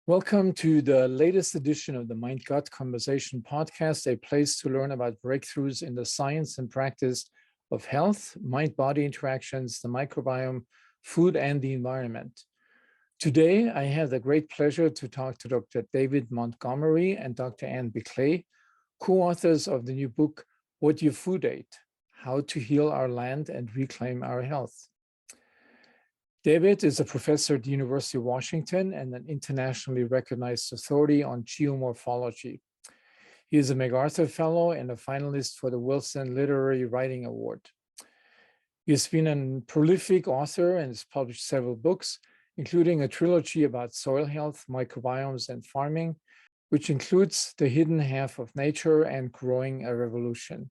Welcome to the latest edition of the Mind-Gut Conversation podcast, a place to learn about breakthroughs in the science and practice of health, mind-body interactions, the microbiome, food, and the environment. Today, I have the great pleasure to talk to Dr. David Montgomery and Dr. Bikle, co-authors of the new book, What Your Food Ate: How to Heal Our Land and Reclaim Our Health. David is a professor at the University of Washington and an internationally recognized authority on geomorphology. He is a MacArthur Fellow and a finalist for the Wilson Literary Writing Award. He has been a prolific author and has published several books, including a trilogy about soil health, microbiomes, and farming, which includes The Hidden Half of Nature and Growing a Revolution.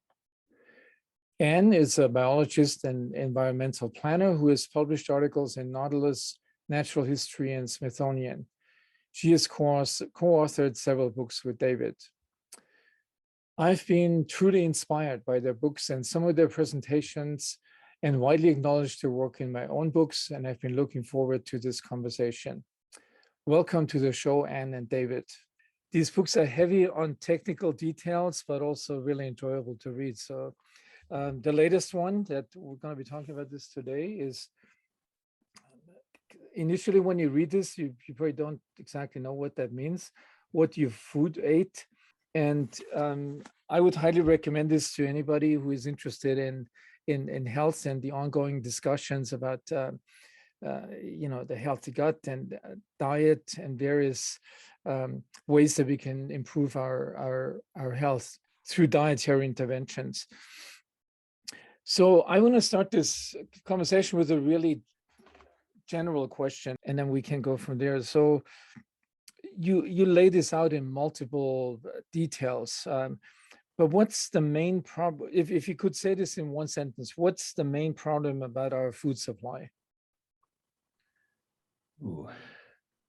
Anne is a biologist and environmental planner who has published articles in Nautilus, Natural History, and Smithsonian. She has co-authored several books with David. I've been truly inspired by their books and some of their presentations and widely acknowledged their work in my own books, and I've been looking forward to this conversation. Welcome to the show, Anne and David. These books are heavy on technical details, but also really enjoyable to read. So the latest one that we're going to be talking about this today is, initially when you read this, you probably don't exactly know what that means, what your food ate. And I would highly recommend this to anybody who is interested in health and the ongoing discussions about the healthy gut and diet and various ways that we can improve our health through dietary interventions. So I want to start this conversation with a really general question, and then we can go from there. So you lay this out in multiple details, but what's the main problem? If you could say this in one sentence, what's the main problem about our food supply? Ooh.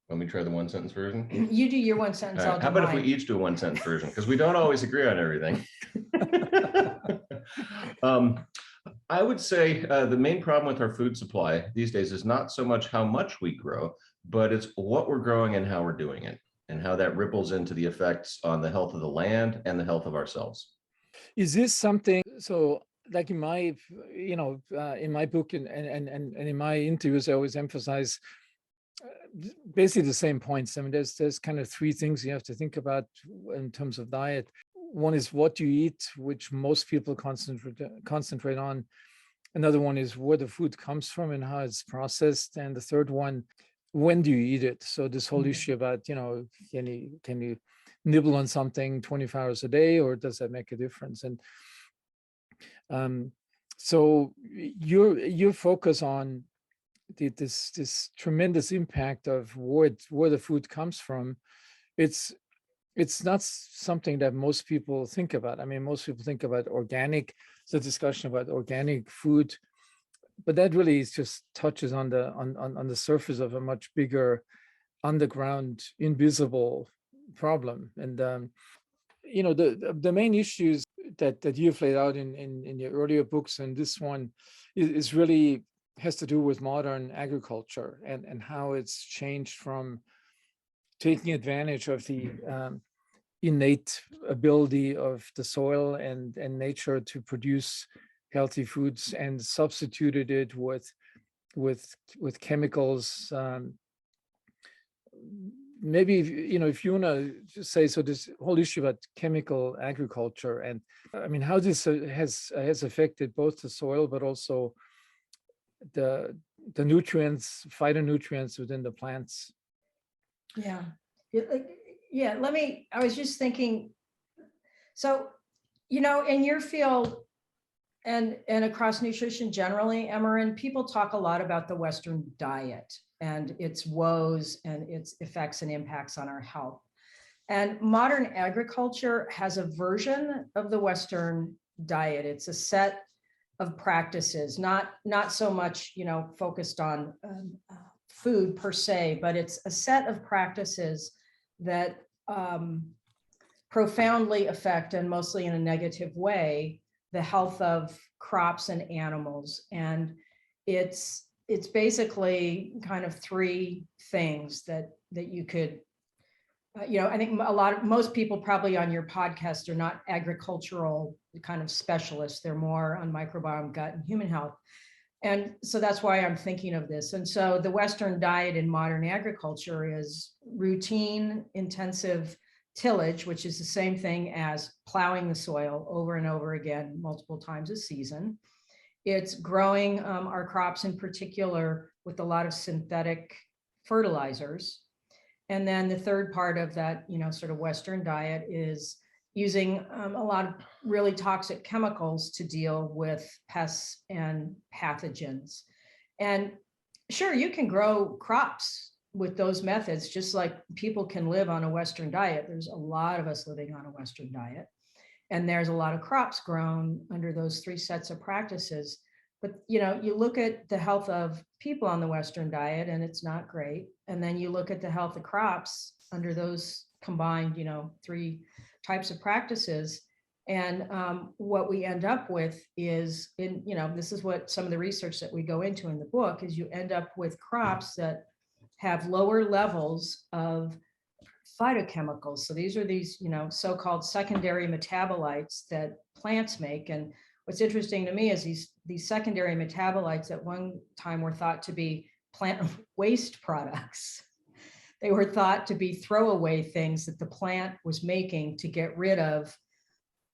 Let me try the one sentence version. You do your one sentence. Right. How about if we each do a one sentence version? Because we don't always agree on everything. I would say the main problem with our food supply these days is not so much how much we grow, but it's what we're growing and how we're doing it, and how that ripples into the effects on the health of the land and the health of ourselves. Is this something, so like in my, in my book and in my interviews, I always emphasize basically the same points. I mean, there's kind of three things you have to think about in terms of diet. One is what you eat, which most people concentrate on. Another one is where the food comes from and how it's processed. And the third one, when do you eat it? So this whole issue about, can you nibble on something 24 hours a day, or does that make a difference? And so your focus on this tremendous impact of where the food comes from, it's not something that most people think about. I mean, most people think about organic, the discussion about organic food, but that really just touches on the surface of a much bigger underground, invisible problem. And the main issues that you've laid out in your earlier books, and this one is really has to do with modern agriculture and how it's changed from taking advantage of the innate ability of the soil and nature to produce healthy foods, and substituted it with chemicals. Maybe if you want to just say, so this whole issue about chemical agriculture, and I mean how this has affected both the soil but also the nutrients, phytonutrients within the plants. Yeah. I was just thinking, so, in your field and across nutrition generally, Emmerin, people talk a lot about the Western diet and its woes and its effects and impacts on our health. And modern agriculture has a version of the Western diet. It's a set of practices, not so much, focused on food per se, but it's a set of practices that profoundly affect, and mostly in a negative way, the health of crops and animals. And it's basically kind of three things that you could I think most people probably on your podcast are not agricultural kind of specialists. They're more on microbiome, gut, and human health. And so that's why I'm thinking of this. And so the Western diet in modern agriculture is routine, intensive tillage, which is the same thing as plowing the soil over and over again, multiple times a season. It's growing our crops in particular with a lot of synthetic fertilizers. And then the third part of that, sort of Western diet is using a lot of really toxic chemicals to deal with pests and pathogens. And sure, you can grow crops with those methods, just like people can live on a Western diet. There's a lot of us living on a Western diet. And there's a lot of crops grown under those three sets of practices. But, you look at the health of people on the Western diet and it's not great. And then you look at the health of crops under those combined, three types of practices. And what we end up with is this is what some of the research that we go into in the book is you end up with crops that have lower levels of phytochemicals. So these are these, so-called secondary metabolites that plants make. And what's interesting to me is these secondary metabolites at one time were thought to be plant waste products. They were thought to be throwaway things that the plant was making to get rid of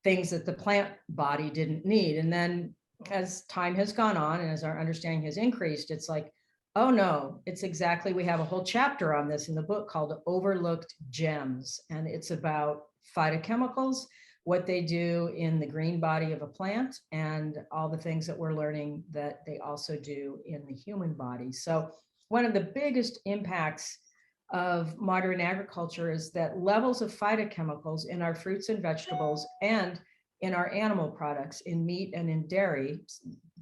things that the plant body didn't need. And then as time has gone on and as our understanding has increased, it's like, oh no, it's exactly, we have a whole chapter on this in the book called Overlooked Gems. And it's about phytochemicals, what they do in the green body of a plant, and all the things that we're learning that they also do in the human body. So one of the biggest impacts of modern agriculture is that levels of phytochemicals in our fruits and vegetables and in our animal products, in meat and in dairy,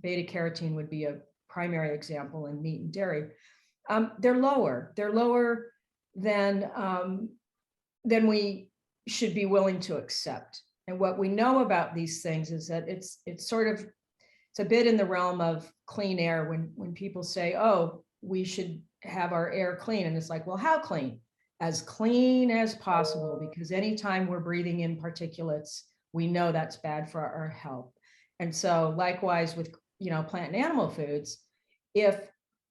beta carotene would be a primary example in meat and dairy, they're lower. They're lower than we should be willing to accept. And what we know about these things is that it's a bit in the realm of clean air when people say, oh, we should have our air clean. And it's like, well, how clean? As clean as possible, because anytime we're breathing in particulates, we know that's bad for our health. And so likewise with, plant and animal foods, if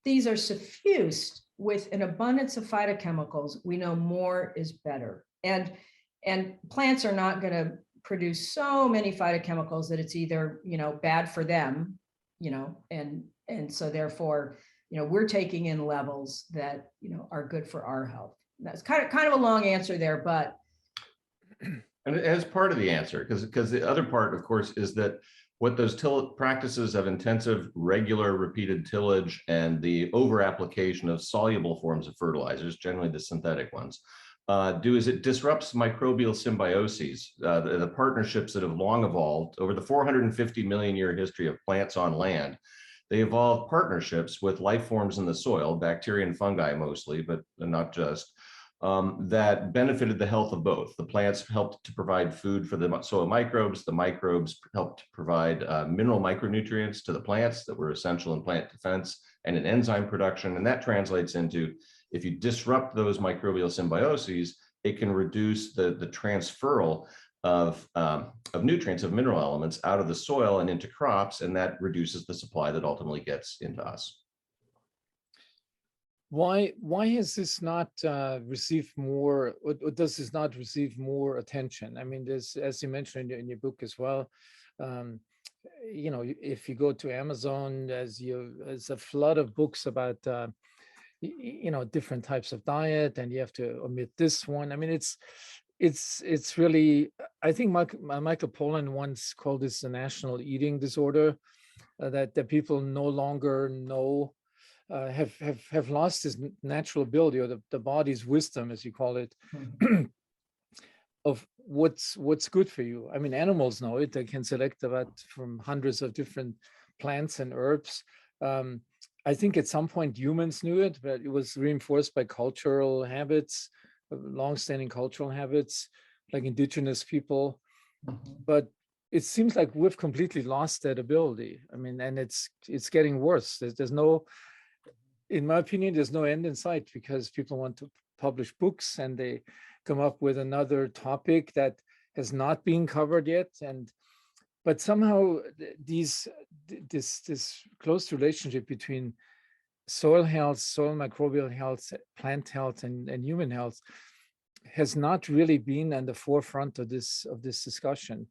these are suffused with an abundance of phytochemicals, we know more is better. And plants are not going to produce so many phytochemicals that it's either, bad for them, and so therefore, we're taking in levels that, are good for our health. That's kind of a long answer there, but. And as part of the answer, because the other part, of course, is that what those practices of intensive, regular, repeated tillage and the over application of soluble forms of fertilizers, generally the synthetic ones, do is it disrupts microbial symbioses, the partnerships that have long evolved over the 450 million year history of plants on land. They evolved partnerships with life forms in the soil, bacteria and fungi mostly, but not just, that benefited the health of both. The plants helped to provide food for the soil microbes. The microbes helped to provide mineral micronutrients to the plants that were essential in plant defense and in enzyme production. And that translates into, if you disrupt those microbial symbioses, it can reduce the transferal of nutrients, of mineral elements out of the soil and into crops, and that reduces the supply that ultimately gets into us. Why has this not received more, or does this not receive more attention? I mean, there's, as you mentioned in your book as well, if you go to Amazon, there's a flood of books about different types of diet, and you have to omit this one. I mean, it's really, I think Michael Pollan once called this the national eating disorder, that people no longer know, have lost this natural ability, or the body's wisdom, as you call it, of what's good for you. I mean, animals know it. They can select from hundreds of different plants and herbs. I think at some point humans knew it, but it was reinforced by cultural habits, long-standing cultural habits, like indigenous people. But it seems like we've completely lost that ability. I mean, and it's getting worse. There's no, in my opinion, there's no end in sight, because people want to publish books and they come up with another topic that has not been covered yet. But somehow this close relationship between soil health, soil microbial health, plant health, and human health has not really been at the forefront of this discussion.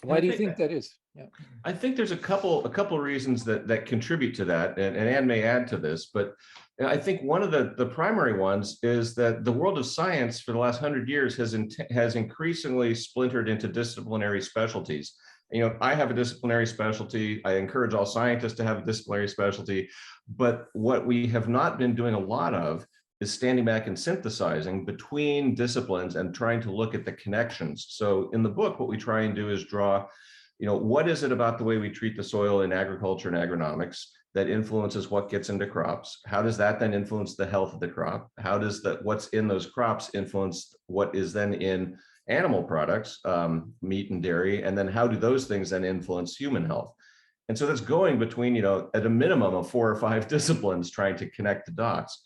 Why do you think that is? Yeah. I think there's a couple reasons that contribute to that, and Anne may add to this, but I think one of the primary ones is that the world of science for the last 100 years has increasingly splintered into disciplinary specialties. You know, I have a disciplinary specialty. I encourage all scientists to have a disciplinary specialty, but what we have not been doing a lot of is standing back and synthesizing between disciplines and trying to look at the connections. So in the book, what we try and do is draw, you know, what is it about the way we treat the soil in agriculture and agronomics that influences what gets into crops? How does that then influence the health of the crop? How does what's in those crops influence what is then in animal products, meat and dairy? And then how do those things then influence human health? And so that's going between, you know, at a minimum of 4 or 5 disciplines trying to connect the dots.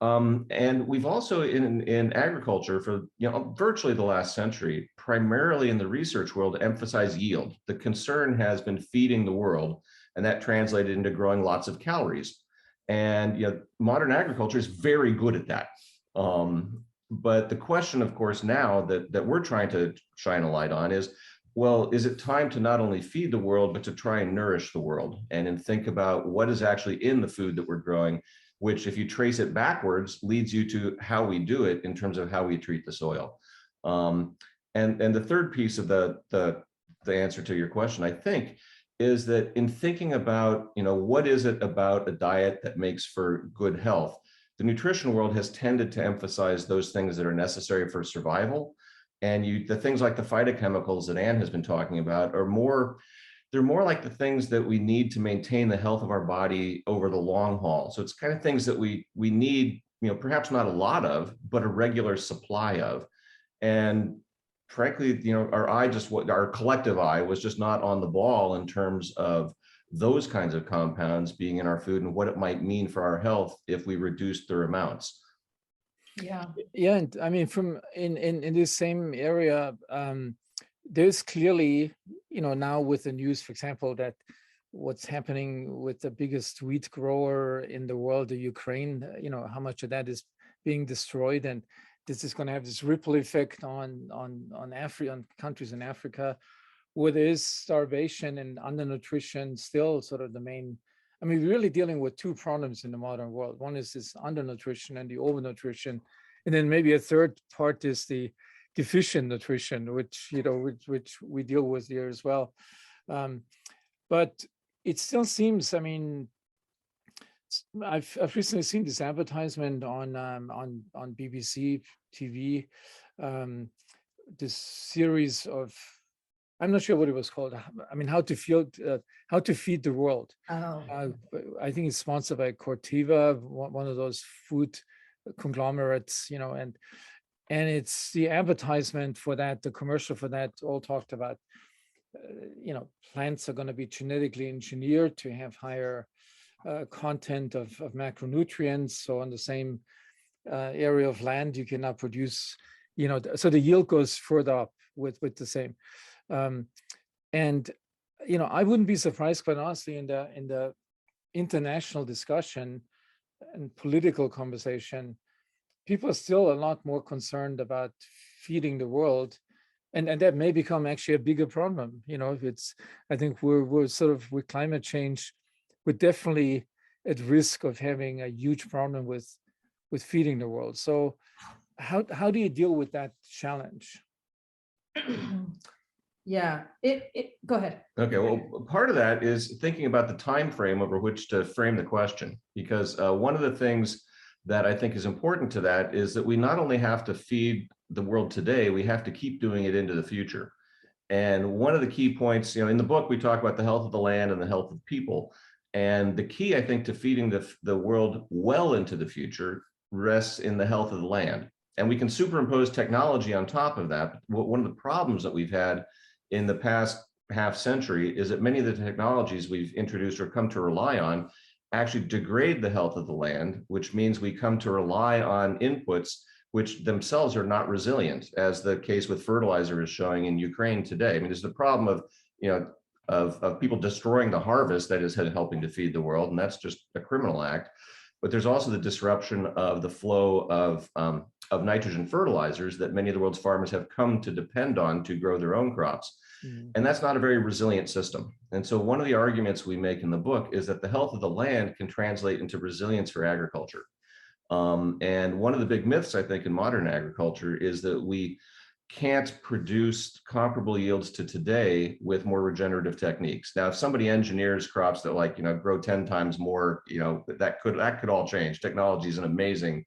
And we've also in agriculture for, you know, virtually the last century, primarily in the research world, emphasized yield. The concern has been feeding the world, and that translated into growing lots of calories. And, you know, modern agriculture is very good at that. But the question, of course, now that we're trying to shine a light on is, well, is it time to not only feed the world, but to try and nourish the world and think about what is actually in the food that we're growing, which, if you trace it backwards, leads you to how we do it in terms of how we treat the soil. And the third piece of the answer to your question, I think, is that in thinking about, you know, what is it about a diet that makes for good health, the nutrition world has tended to emphasize those things that are necessary for survival. And the things like the phytochemicals that Anne has been talking about are more, they're more like the things that we need to maintain the health of our body over the long haul. So it's kind of things that we need, you know, perhaps not a lot of, but a regular supply of. And frankly, you know, our collective eye was just not on the ball in terms of those kinds of compounds being in our food and what it might mean for our health if we reduced their amounts. Yeah. Yeah, and I mean, from in this same area, there's clearly, you know, now with the news, for example, that what's happening with the biggest wheat grower in the world, the Ukraine, you know, how much of that is being destroyed, and this is going to have this ripple effect on Africa, on countries in Africa, where there is starvation and undernutrition still sort of the main. I mean, we're really dealing with 2 problems in the modern world. One is this undernutrition and the overnutrition, and then maybe a third part is the deficient nutrition, which, you know, which we deal with here as well. But it still seems, I mean, I've recently seen this advertisement on BBC TV, this series of, I'm not sure what it was called. I mean, how to feed the world. Oh. I think it's sponsored by Corteva, one of those food conglomerates, you know, and it's the advertisement for that, the commercial for that, all talked about, you know, plants are going to be genetically engineered to have higher content of macronutrients. So on the same area of land, you can now produce, you know, so the yield goes further up with the same. And, you know, I wouldn't be surprised, quite honestly, in the international discussion and political conversation, people are still a lot more concerned about feeding the world. And that may become actually a bigger problem. You know, I think we're sort of, with climate change, we're definitely at risk of having a huge problem with feeding the world. So how do you deal with that challenge? Yeah, go ahead. Okay, well, part of that is thinking about the time frame over which to frame the question, because one of the things that I think is important to that is that we not only have to feed the world today, we have to keep doing it into the future. And one of the key points, you know, in the book, we talk about the health of the land and the health of people. And the key, I think, to feeding the world well into the future rests in the health of the land. And we can superimpose technology on top of that. One of the problems that we've had in the past half century is that many of the technologies we've introduced or come to rely on actually degrade the health of the land, which means we come to rely on inputs which themselves are not resilient, as the case with fertilizer is showing in Ukraine today. I mean, there's the problem of, of people destroying the harvest that is helping to feed the world, and that's just a criminal act. But there's also the disruption of the flow of nitrogen fertilizers that many of the world's farmers have come to depend on to grow their own crops. And that's not a very resilient system. And so one of the arguments we make in the book is that the health of the land can translate into resilience for agriculture. And one of the big myths, I think, in modern agriculture is that we can't produce comparable yields to today with more regenerative techniques. Now, if somebody engineers crops that grow 10 times more, that could all change. Technology is an amazing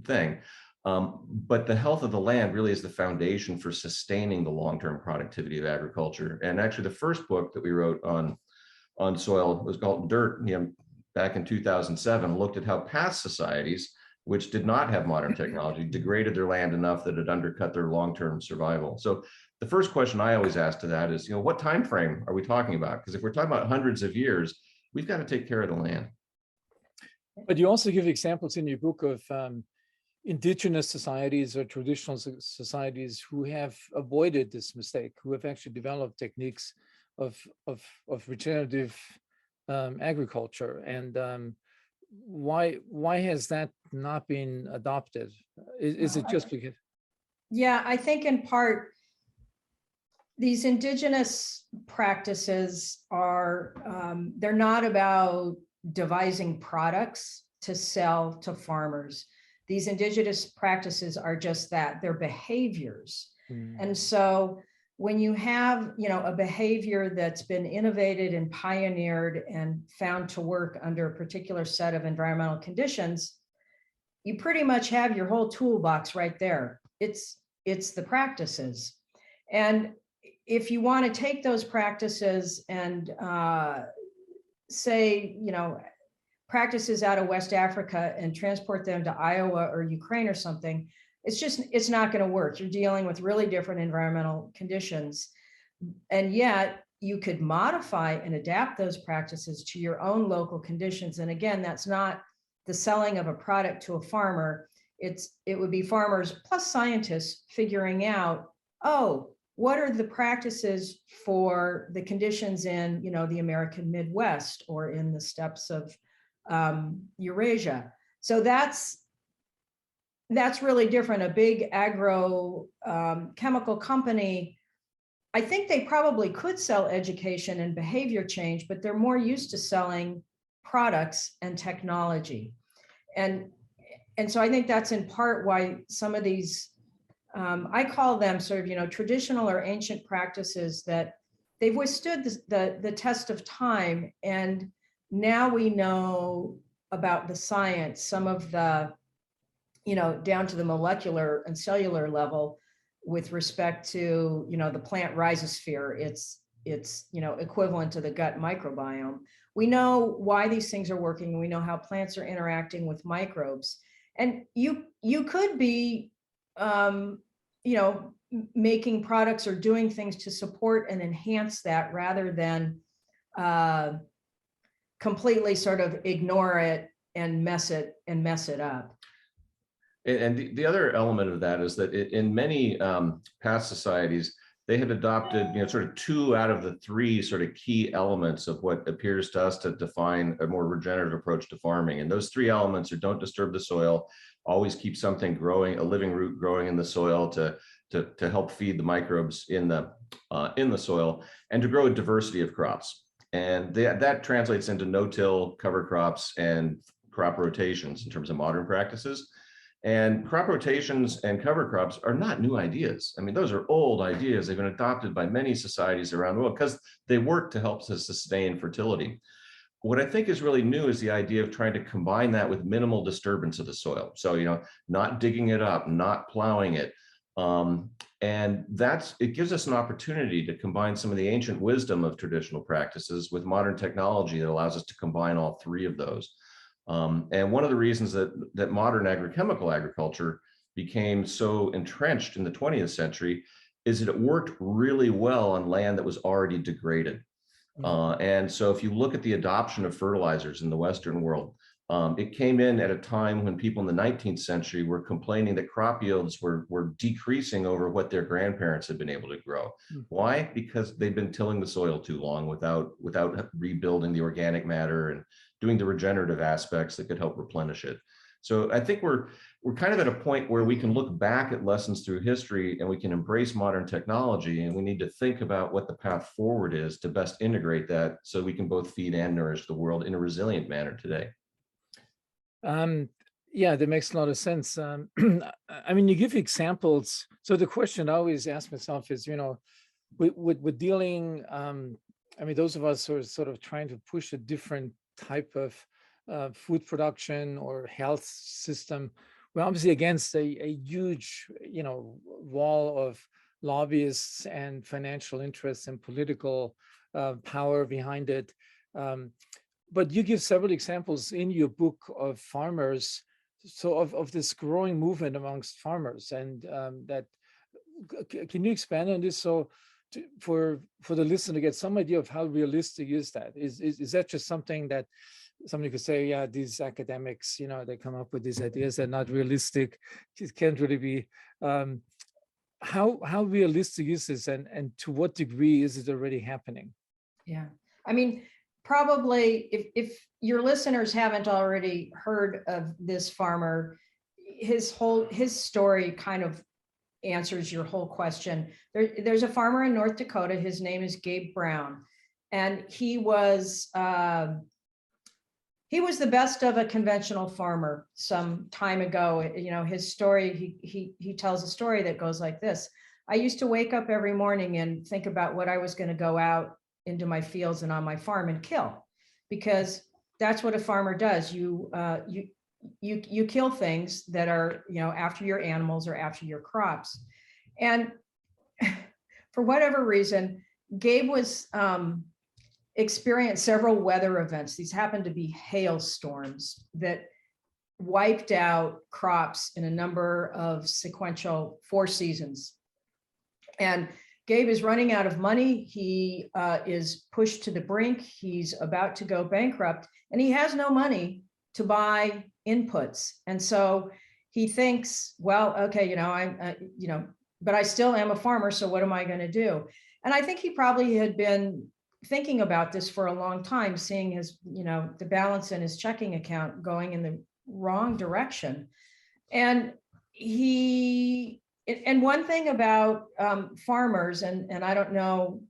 thing. But the health of the land really is the foundation for sustaining the long-term productivity of agriculture. And actually, the first book that we wrote on soil was called Dirt, back in 2007, looked at how past societies, which did not have modern technology, degraded their land enough that it undercut their long-term survival. So the first question I always ask to that is, what time frame are we talking about? Because if we're talking about hundreds of years, we've got to take care of the land. But you also give examples in your book of indigenous societies or traditional societies who have avoided this mistake, who have actually developed techniques of regenerative agriculture. And why has that not been adopted? Is it just because? Yeah, I think in part, these indigenous practices are, they're not about devising products to sell to farmers. These indigenous practices are just that, they're behaviors. And so when you have, a behavior that's been innovated and pioneered and found to work under a particular set of environmental conditions, you pretty much have your whole toolbox right there. It's the practices. And if you want to take those practices and say, practices out of West Africa and transport them to Iowa or Ukraine or something, it's not going to work. You're dealing with really different environmental conditions. And yet you could modify and adapt those practices to your own local conditions. And again, that's not the selling of a product to a farmer. It would be farmers plus scientists figuring out, what are the practices for the conditions in, the American Midwest or in the steppes of Eurasia. So that's really different. A big agro chemical company, I think they probably could sell education and behavior change, but they're more used to selling products and technology. And so I think that's in part why some of these, I call them sort of, traditional or ancient practices that they've withstood the test of time. And now we know about the science, some of the, down to the molecular and cellular level with respect to, the plant rhizosphere, it's equivalent to the gut microbiome. We know why these things are working. We know how plants are interacting with microbes. And you could be, making products or doing things to support and enhance that rather than completely sort of ignore it and mess it up. And the other element of that is that in many past societies, they have adopted, sort of 2 out of the 3 sort of key elements of what appears to us to define a more regenerative approach to farming. And those 3 elements are: don't disturb the soil, always keep something growing, a living root growing in the soil to help feed the microbes in the soil, and to grow a diversity of crops. And that translates into no-till, cover crops, and crop rotations in terms of modern practices. And crop rotations and cover crops are not new ideas. I mean, those are old ideas. They've been adopted by many societies around the world because they work to help to sustain fertility. What I think is really new is the idea of trying to combine that with minimal disturbance of the soil. So, not digging it up, not plowing it. And it gives us an opportunity to combine some of the ancient wisdom of traditional practices with modern technology that allows us to combine all 3 of those. And one of the reasons that modern agrochemical agriculture became so entrenched in the 20th century is that it worked really well on land that was already degraded. And so if you look at the adoption of fertilizers in the Western world, it came in at a time when people in the 19th century were complaining that crop yields were decreasing over what their grandparents had been able to grow. Why? Because they've been tilling the soil too long without rebuilding the organic matter and doing the regenerative aspects that could help replenish it. So I think we're kind of at a point where we can look back at lessons through history and we can embrace modern technology, and we need to think about what the path forward is to best integrate that so we can both feed and nourish the world in a resilient manner today. Yeah, that makes a lot of sense. I mean, you give examples. So the question I always ask myself is, with dealing, I mean, those of us who are sort of trying to push a different type of food production or health system, we're obviously against a huge, wall of lobbyists and financial interests and political power behind it. But you give several examples in your book of farmers, so of this growing movement amongst farmers, and that can you expand on this so for the listener to get some idea of how realistic is that? Is that just something that somebody could say, yeah, these academics, they come up with these ideas, they're not realistic, it can't really be. How realistic is this, and to what degree is it already happening? Yeah, I mean, probably if your listeners haven't already heard of this farmer, his story kind of answers your whole question. There's a farmer in North Dakota. His name is Gabe Brown, and he was the best of a conventional farmer some time ago. His story, he tells a story that goes like this. I used to wake up every morning and think about what I was going to go out into my fields and on my farm and kill, because that's what a farmer does. You kill things that are, after your animals or after your crops. And for whatever reason, Gabe was experienced several weather events. These happened to be hailstorms that wiped out crops in a number of sequential 4 seasons. And Gabe is running out of money. He is pushed to the brink. He's about to go bankrupt, and he has no money to buy inputs. And so he thinks, well, okay, but I still am a farmer. So what am I going to do? And I think he probably had been thinking about this for a long time, seeing his, the balance in his checking account going in the wrong direction. And one thing about farmers, and I don't know,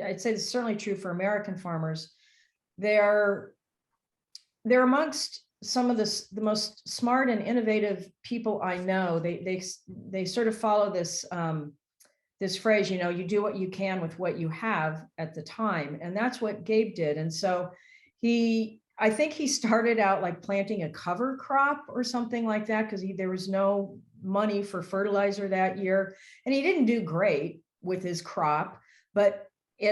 I'd say it's certainly true for American farmers, they're amongst some of the most smart and innovative people I know. They sort of follow this this phrase, you do what you can with what you have at the time, and that's what Gabe did. And so I think he started out like planting a cover crop or something like that, because there was no money for fertilizer that year, and he didn't do great with his crop, but he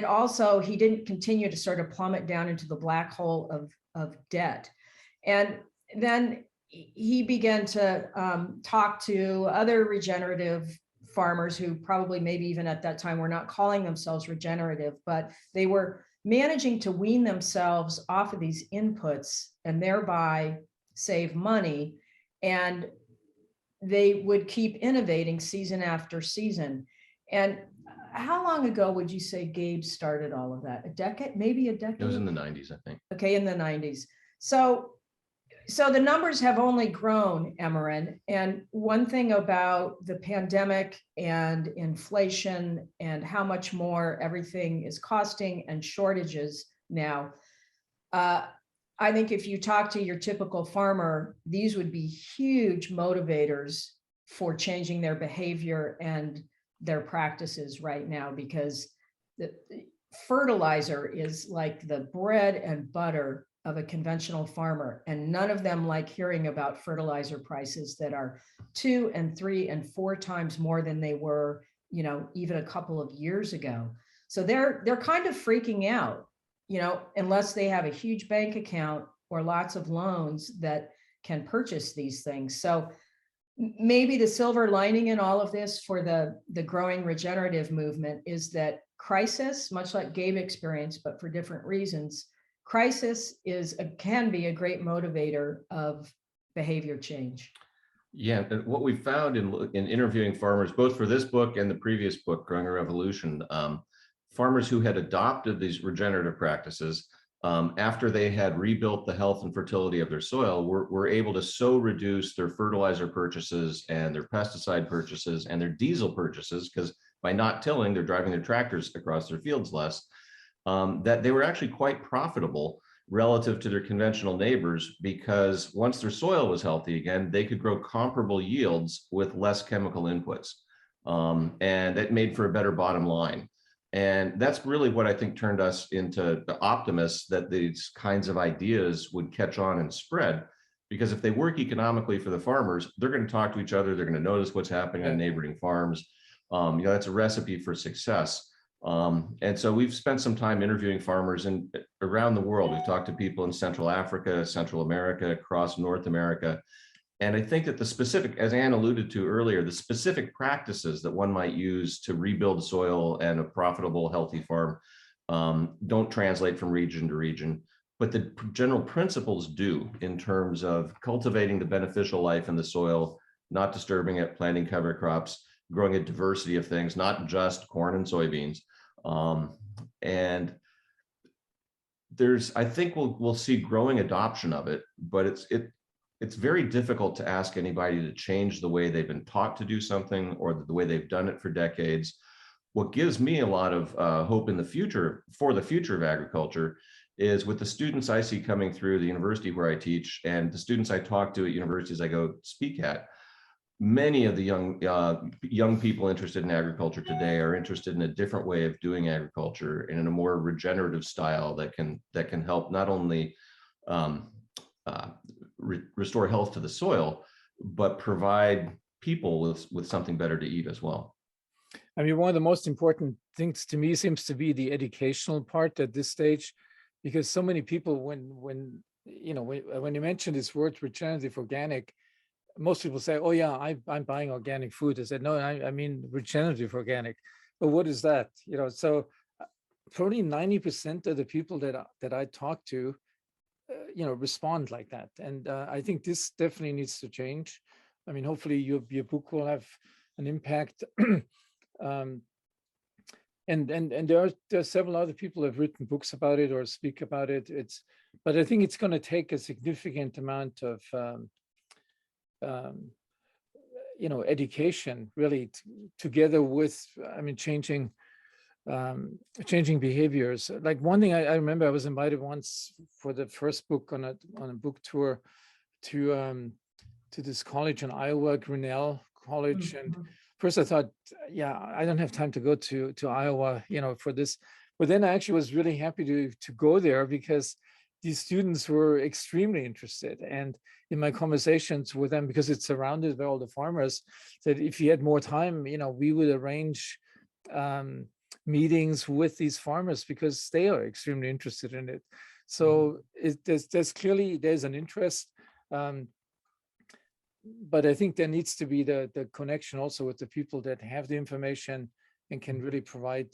didn't continue to sort of plummet down into the black hole of debt. And then he began to talk to other regenerative farmers who probably maybe even at that time were not calling themselves regenerative, but they were managing to wean themselves off of these inputs and thereby save money. And they would keep innovating season after season. And how long ago would you say Gabe started all of that? A decade, maybe a decade? It was in the 90s, I think. Okay, in the 90s. So the numbers have only grown, Emeren. And one thing about the pandemic and inflation and how much more everything is costing and shortages now, I think if you talk to your typical farmer, these would be huge motivators for changing their behavior and their practices right now, because the fertilizer is like the bread and butter of a conventional farmer, and none of them like hearing about fertilizer prices that are 2 and 3 and 4 times more than they were, even a couple of years ago. So they're kind of freaking out, unless they have a huge bank account or lots of loans that can purchase these things. So maybe the silver lining in all of this for the growing regenerative movement is that crisis, much like Gabe experienced, but for different reasons, crisis can be a great motivator of behavior change. Yeah, and what we found in interviewing farmers, both for this book and the previous book, Growing a Revolution, farmers who had adopted these regenerative practices, after they had rebuilt the health and fertility of their soil, were able to so reduce their fertilizer purchases and their pesticide purchases and their diesel purchases, because by not tilling, they're driving their tractors across their fields less, that they were actually quite profitable relative to their conventional neighbors, because once their soil was healthy again, they could grow comparable yields with less chemical inputs. And that made for a better bottom line. And that's really what I think turned us into the optimists that these kinds of ideas would catch on and spread. Because if they work economically for the farmers, they're going to talk to each other. They're going to notice what's happening on neighboring farms. That's a recipe for success. And so we've spent some time interviewing farmers around the world. We've talked to people in Central Africa, Central America, across North America. And I think that the specific, as Anne alluded to earlier, the specific practices that one might use to rebuild soil and a profitable, healthy farm don't translate from region to region, but the general principles do, in terms of cultivating the beneficial life in the soil, not disturbing it, planting cover crops, growing a diversity of things, not just corn and soybeans. And I think we'll see growing adoption of it, but it's very difficult to ask anybody to change the way they've been taught to do something or the way they've done it for decades. What gives me a lot of hope in the future, for the future of agriculture, is with the students I see coming through the university where I teach and the students I talk to at universities I go speak at. Many of the young people interested in agriculture today are interested in a different way of doing agriculture and in a more regenerative style that can help not only restore health to the soil, but provide people with something better to eat as well. I mean, one of the most important things to me seems to be the educational part at this stage, because so many people, when you mention this word regenerative organic, most people say, "Oh yeah, I'm buying organic food." I said, "No, I mean regenerative organic." But what is that? So probably 90% of the people that I talk to, respond like that, and I think this definitely needs to change. I mean, hopefully your book will have an impact. And there are several other people who have written books about it or speak about it. But I think it's going to take a significant amount of education, really, together with, changing behaviors. Like one thing I remember, I was invited once for the first book on a book tour to this college in Iowa, Grinnell College, and first I thought, yeah, I don't have time to go to Iowa, for this. But then I actually was really happy to go there, because these students were extremely interested. And in my conversations with them, because it's surrounded by all the farmers, that if you had more time, we would arrange meetings with these farmers, because they are extremely interested in it. So there's an interest. But I think there needs to be the connection also with the people that have the information and can really provide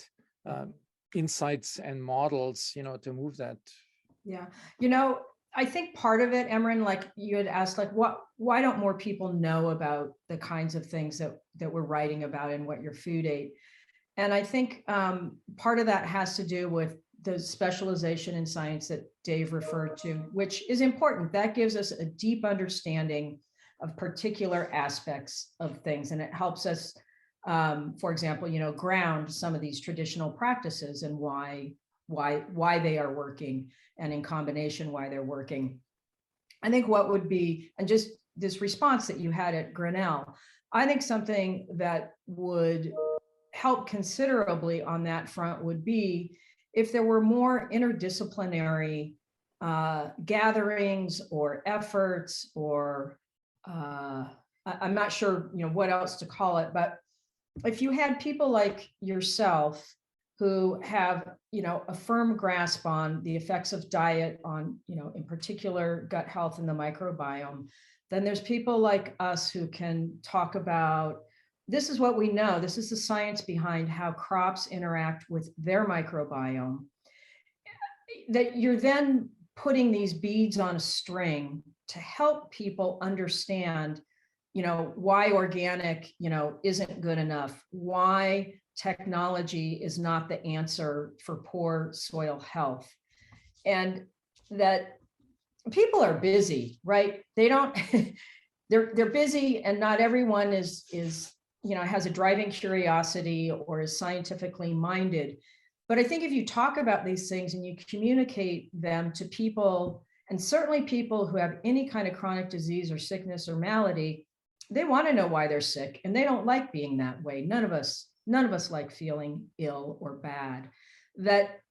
insights and models, to move that. Yeah. I think part of it, Emran, like you had asked, like, why don't more people know about the kinds of things that we're writing about and what your food ate? And I think part of that has to do with the specialization in science that Dave referred to, which is important. That gives us a deep understanding of particular aspects of things. And it helps us, for example, ground some of these traditional practices and why they are working, and in combination, why they're working. I think what would be, and just this response that you had at Grinnell, I think something that would help considerably on that front would be if there were more interdisciplinary gatherings or efforts, or I'm not sure, what else to call it, but if you had people like yourself who have, a firm grasp on the effects of diet on, in particular gut health and the microbiome, Then there's people like us who can talk about, this is what we know. This is the science behind how crops interact with their microbiome. That you're then putting these beads on a string to help people understand, why organic, isn't good enough, why technology is not the answer for poor soil health. And that people are busy, right? They don't, they're busy, and not everyone is, has a driving curiosity or is scientifically minded. But I think if you talk about these things and you communicate them to people, and certainly people who have any kind of chronic disease or sickness or malady, they want to know why they're sick, and they don't like being that way. None of us like feeling ill or bad. That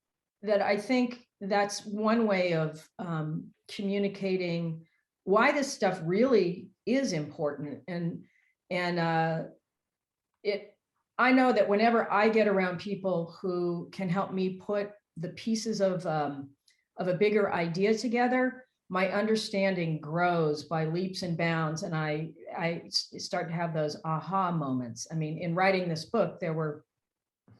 I think that's one way of communicating why this stuff really is important. I know that whenever I get around people who can help me put the pieces of a bigger idea together, my understanding grows by leaps and bounds, and I start to have those aha moments. I mean, in writing this book, there were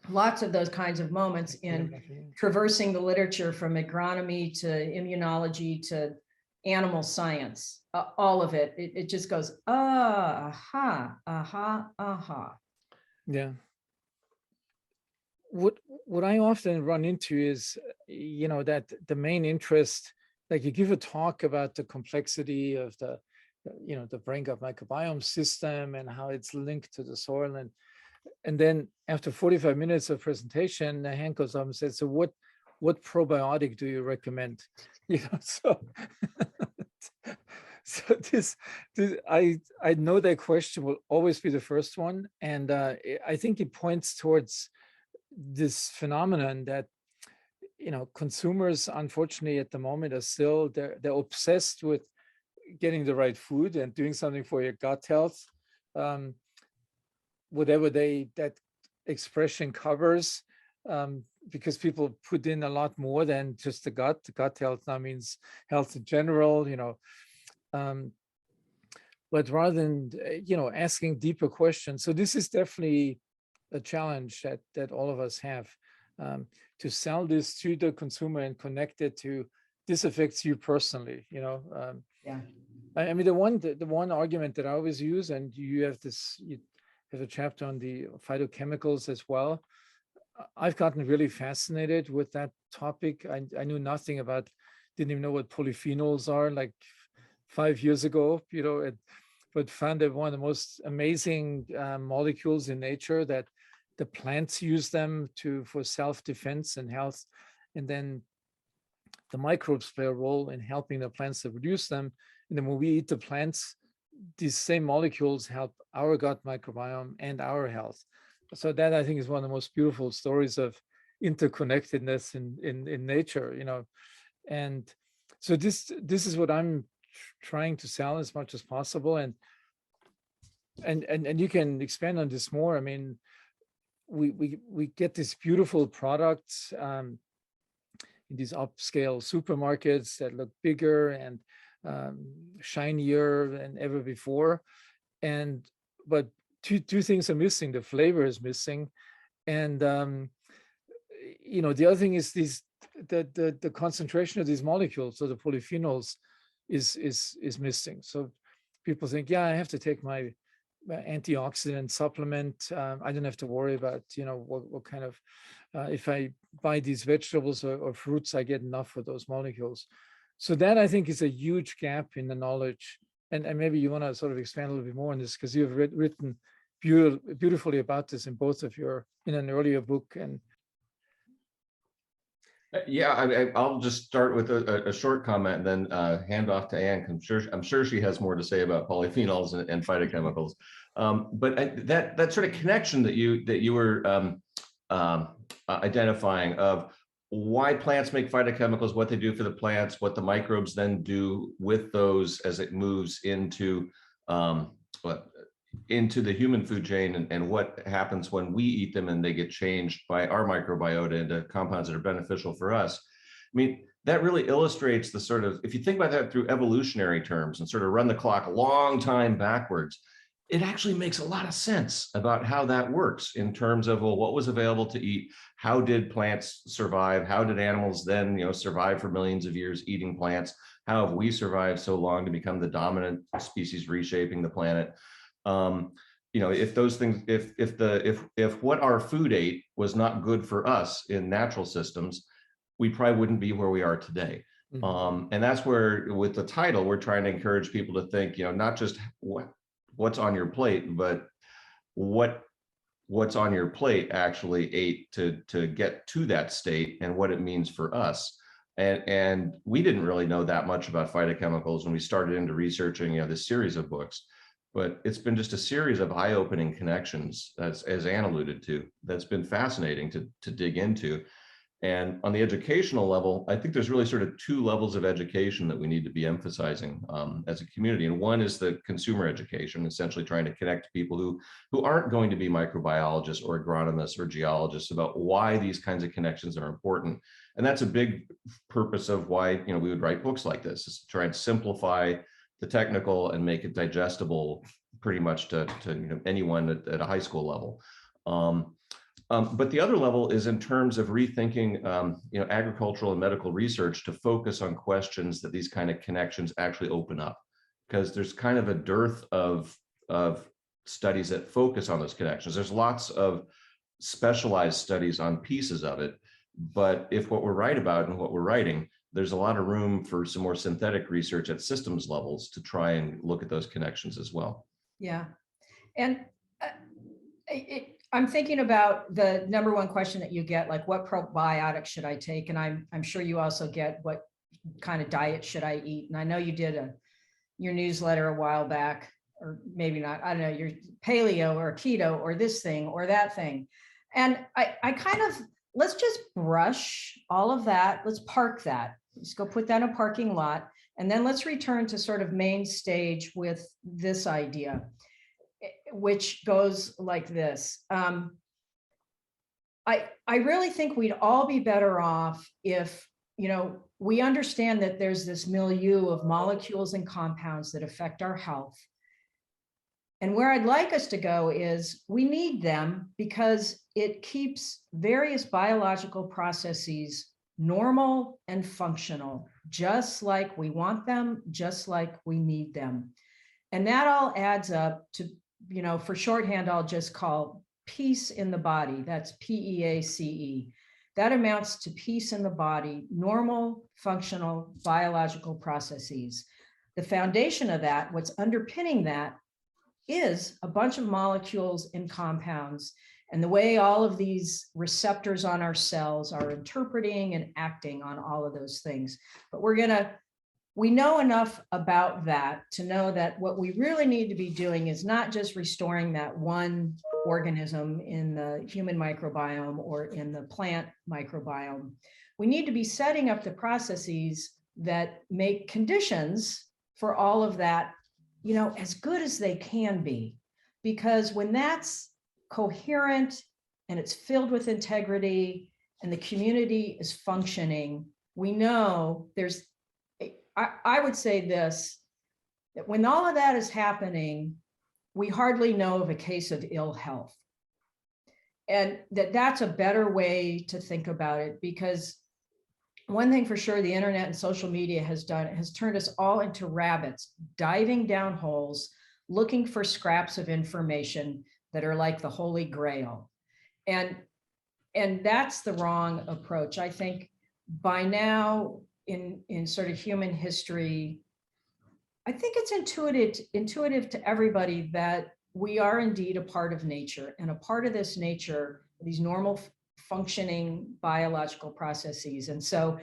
lots of those kinds of moments in traversing the literature from agronomy to immunology to animal science. All of it, it just goes, aha, aha, aha. Yeah. What I often run into is, that the main interest, like you give a talk about the complexity of the brain gut microbiome system and how it's linked to the soil, and then after 45 minutes of presentation, the hand goes up and says, "So what probiotic do you recommend?" So so this I know that question will always be the first one, and I think it points towards this phenomenon that consumers, unfortunately, at the moment are still they're obsessed with getting the right food and doing something for your gut health, whatever that expression covers, because people put in a lot more than just the gut. The gut health now means health in general, but rather than asking deeper questions. So this is definitely a challenge that all of us have, to sell this to the consumer and connect it to this affects you personally. Yeah. I mean, the one argument that I always use, and you have a chapter on the phytochemicals as well. I've gotten really fascinated with that topic. I knew nothing about, didn't even know what polyphenols are like 5 years ago, but found that one of the most amazing molecules in nature, that the plants use them for self-defense and health. And then the microbes play a role in helping the plants to produce them. And then when we eat the plants, these same molecules help our gut microbiome and our health. So that, I think, is one of the most beautiful stories of interconnectedness in nature, And so this is what I'm trying to sell as much as possible. And you can expand on this more. I mean, we get these beautiful products in these upscale supermarkets that look bigger and shinier than ever before, but two things are missing. The flavor is missing, and the other thing is the concentration of these molecules, so the polyphenols, is missing. So people think, yeah, I have to take my antioxidant supplement. I don't have to worry about what kind of if I buy these vegetables or fruits, I get enough of those molecules. So that, I think, is a huge gap in the knowledge. And maybe you want to sort of expand a little bit more on this, because you've written beautifully about this in an earlier book. And yeah, I'll just start with a short comment, and then hand off to Anne. I'm sure she has more to say about polyphenols and phytochemicals. But that sort of connection that you were identifying of why plants make phytochemicals, what they do for the plants, what the microbes then do with those as it moves into the human food chain, and what happens when we eat them and they get changed by our microbiota into compounds that are beneficial for us. I mean, that really illustrates the sort of, if you think about that through evolutionary terms and sort of run the clock a long time backwards, it actually makes a lot of sense about how that works in terms of, well, what was available to eat? How did plants survive? How did animals then, survive for millions of years eating plants? How have we survived so long to become the dominant species reshaping the planet? If those things, if what our food ate was not good for us in natural systems, we probably wouldn't be where we are today. And that's where, with the title, we're trying to encourage people to think, not just what's on your plate, but what's on your plate actually ate to get to that state and what it means for us. And we didn't really know that much about phytochemicals when we started into researching, this series of books. But it's been just a series of eye-opening connections, as Anne alluded to, that's been fascinating to dig into. And on the educational level, I think there's really sort of two levels of education that we need to be emphasizing as a community. And one is the consumer education, essentially trying to connect people who aren't going to be microbiologists or agronomists or geologists about why these kinds of connections are important. And that's a big purpose of why we would write books like this, is to try and simplify the technical and make it digestible pretty much to anyone at a high school level. But the other level is in terms of rethinking, agricultural and medical research to focus on questions that these kind of connections actually open up, because there's kind of a dearth of studies that focus on those connections. There's lots of specialized studies on pieces of it, but if what we're right about and what we're writing, there's a lot of room for some more synthetic research at systems levels to try and look at those connections as well. Yeah, and I'm thinking about the number one question that you get, like, what probiotics should I take? And I'm sure you also get, what kind of diet should I eat? And I know you did your newsletter a while back, or maybe not, I don't know, your paleo or keto or this thing or that thing. And I kind of, let's just brush all of that. Let's park that. Let's go put that in a parking lot. And then let's return to sort of main stage with this idea, which goes like this. I really think we'd all be better off if, we understand that there's this milieu of molecules and compounds that affect our health. And where I'd like us to go is, we need them because it keeps various biological processes normal and functional, just like we want them, just like we need them. And that all adds up to, for shorthand, I'll just call peace in the body. That's PEACE. That amounts to peace in the body, normal, functional, biological processes. The foundation of that, what's underpinning that, is a bunch of molecules and compounds, and the way all of these receptors on our cells are interpreting and acting on all of those things. But we know enough about that to know that what we really need to be doing is not just restoring that one organism in the human microbiome or in the plant microbiome. We need to be setting up the processes that make conditions for all of that, as good as they can be. Because when that's coherent and it's filled with integrity and the community is functioning, we know there's, I would say this, that when all of that is happening, we hardly know of a case of ill health. And that's a better way to think about it, because one thing for sure, the internet and social media has done, it has turned us all into rabbits, diving down holes, looking for scraps of information that are like the Holy Grail. And that's the wrong approach. I think by now in sort of human history, I think it's intuitive to everybody that we are indeed a part of nature, and a part of this nature, these normal functioning biological processes. And so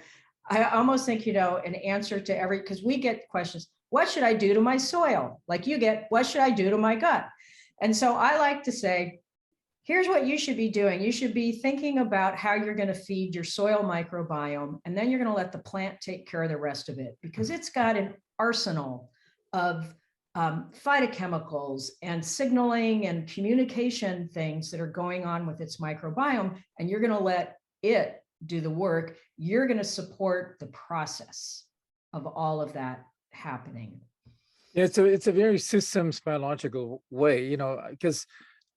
I almost think, an answer to because we get questions, what should I do to my soil? Like you get, what should I do to my gut? And so I like to say, here's what you should be doing. You should be thinking about how you're going to feed your soil microbiome, and then you're going to let the plant take care of the rest of it, because it's got an arsenal of phytochemicals and signaling and communication things that are going on with its microbiome, and you're going to let it do the work. You're going to support the process of all of that happening. Yeah, it's a very systems biological way, because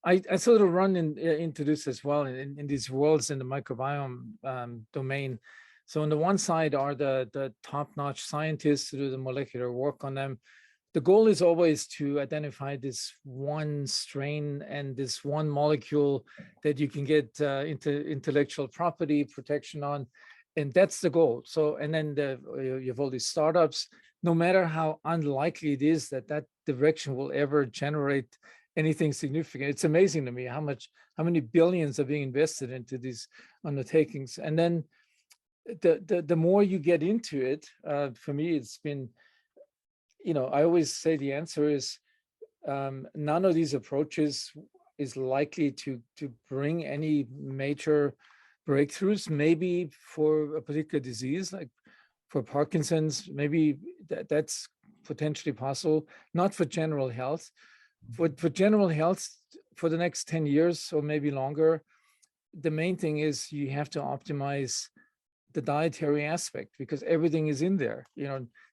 I sort of run into this as well in these worlds in the microbiome domain. So on the one side are the top-notch scientists who do the molecular work on them. The goal is always to identify this one strain and this one molecule that you can get into intellectual property protection on, and that's the goal. So, and then you have all these startups. No matter how unlikely it is that direction will ever generate anything significant, it's amazing to me how many billions are being invested into these undertakings. And then the more you get into it, for me, it's been, I always say the answer is none of these approaches is likely to bring any major breakthroughs. Maybe for a particular disease, like for Parkinson's, maybe that's potentially possible, not for general health. For general health, for the next 10 years or maybe longer, the main thing is you have to optimize the dietary aspect, because everything is in there.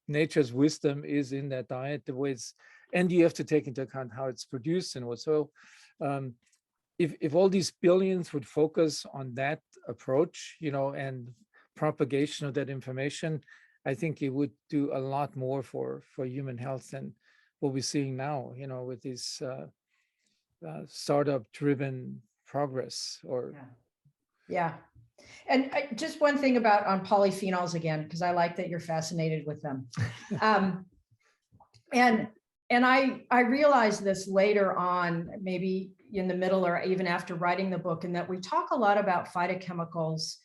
Nature's wisdom is in that diet, the way it's, and you have to take into account how it's produced and what. So if all these billions would focus on that approach, and propagation of that information, I think it would do a lot more for human health than what we're seeing now, with this startup-driven progress. Yeah. And just one thing on polyphenols again, because I like that you're fascinated with them. And I realized this later on, maybe in the middle or even after writing the book, and that we talk a lot about phytochemicals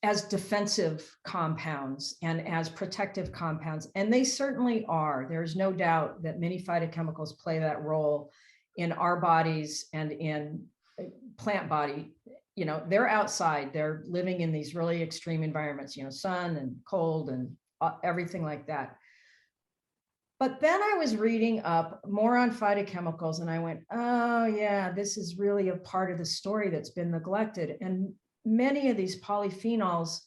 as defensive compounds and as protective compounds. And they certainly are. There's no doubt that many phytochemicals play that role in our bodies and in plant body. They're outside, they're living in these really extreme environments, sun and cold and everything like that. But then I was reading up more on phytochemicals and I went, oh yeah, this is really a part of the story that's been neglected. And many of these polyphenols,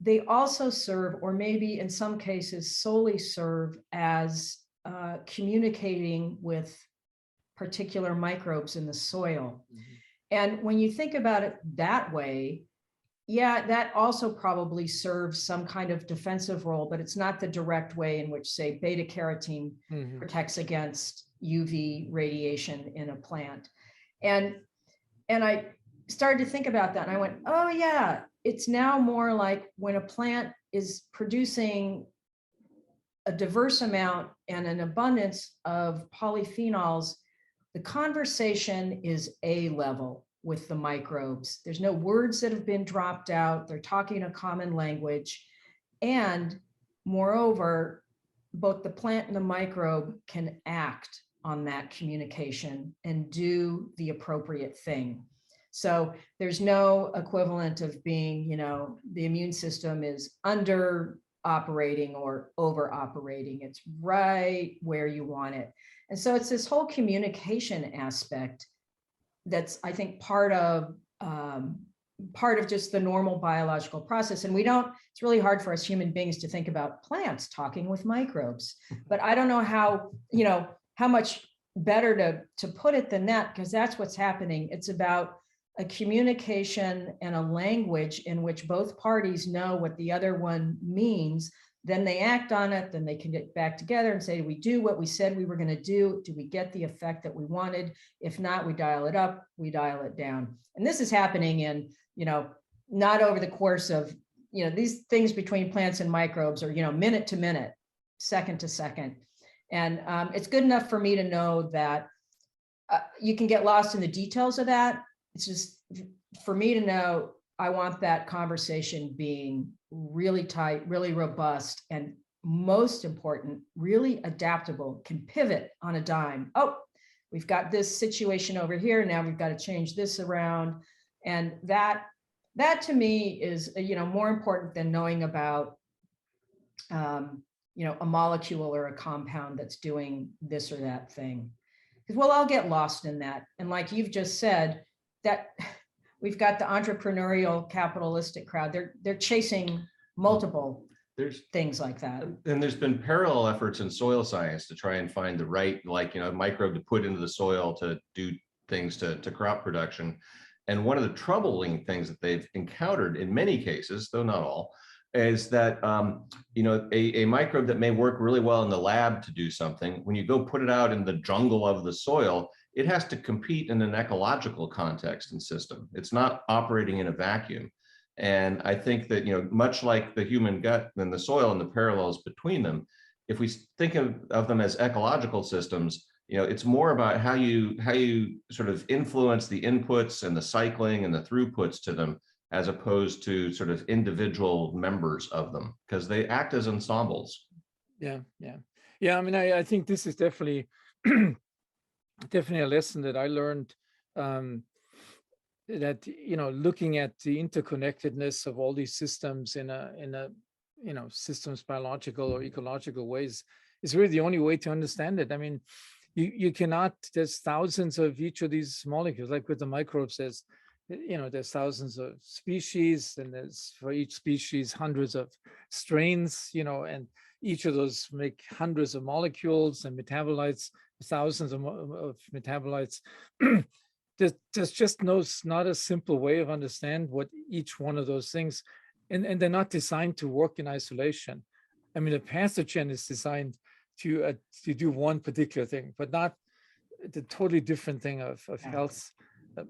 they also serve, or maybe in some cases solely serve, as communicating with particular microbes in the soil. Mm-hmm. And when you think about it that way, yeah, that also probably serves some kind of defensive role, but it's not the direct way in which, say, beta carotene mm-hmm. protects against UV radiation in a plant. And I started to think about that and I went, oh yeah, it's now more like when a plant is producing a diverse amount and an abundance of polyphenols, the conversation is A level with the microbes. There's no words that have been dropped out. They're talking a common language. And moreover, both the plant and the microbe can act on that communication and do the appropriate thing. So there's no equivalent of being, the immune system is under operating or over operating. It's right where you want it. And so it's this whole communication aspect that's, I think, part of just the normal biological process. And it's really hard for us human beings to think about plants talking with microbes, but I don't know how much better to put it than that, because that's what's happening. It's about a communication and a language in which both parties know what the other one means. Then they act on it, then they can get back together and say, we do what we said we were going to do. Do we get the effect that we wanted? If not, we dial it up, we dial it down. And this is happening in, not over the course of, these things between plants and microbes are, minute to minute, second to second. And it's good enough for me to know that you can get lost in the details of that. It's just for me to know, I want that conversation being really tight, really robust, and most important, really adaptable, can pivot on a dime. Oh, we've got this situation over here. Now we've got to change this around. And that to me is, more important than knowing about, a molecule or a compound that's doing this or that thing. Because we'll all get lost in that. And like you've just said, that we've got the entrepreneurial capitalistic crowd. They're chasing multiple things like that. And there's been parallel efforts in soil science to try and find the right, microbe to put into the soil to do things to crop production. And one of the troubling things that they've encountered in many cases, though not all, is that a microbe that may work really well in the lab to do something, when you go put it out in the jungle of the soil, it has to compete in an ecological context and system. It's not operating in a vacuum. And I think that, much like the human gut and the soil and the parallels between them, if we think of them as ecological systems, it's more about how you sort of influence the inputs and the cycling and the throughputs to them, as opposed to sort of individual members of them, because they act as ensembles. Yeah. I mean, I think this is definitely definitely a lesson that I learned. That looking at the interconnectedness of all these systems in a systems biological or ecological ways is really the only way to understand it. I mean, you cannot, there's thousands of each of these molecules, like with the microbes, there's thousands of species, and there's for each species hundreds of strains, and each of those make hundreds of molecules and metabolites, thousands of metabolites. There's just not a simple way of understand what each one of those things, and they're not designed to work in isolation. I mean, a pathogen is designed to do one particular thing, but not the totally different thing of health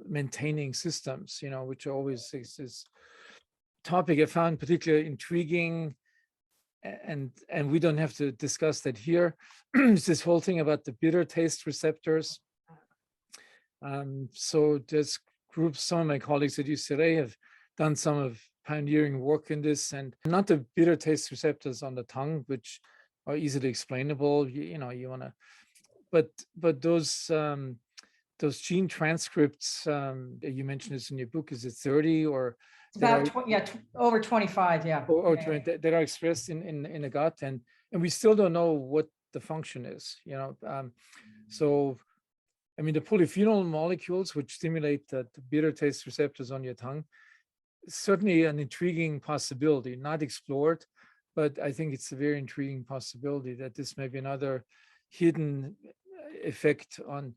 maintaining systems, which always is this topic I found particularly intriguing. And we don't have to discuss that here. It's this whole thing about the bitter taste receptors. So there's groups, some of my colleagues at UCLA have done some of pioneering work in this, and not the bitter taste receptors on the tongue, which are easily explainable. You want to, but those gene transcripts, you mentioned this in your book, is it 30 or? It's about over 25, yeah. Or 20, that are expressed in the gut, and we still don't know what the function is. So I mean, the polyphenol molecules, which stimulate the bitter taste receptors on your tongue, certainly an intriguing possibility, not explored, but I think it's a very intriguing possibility that this may be another hidden effect on.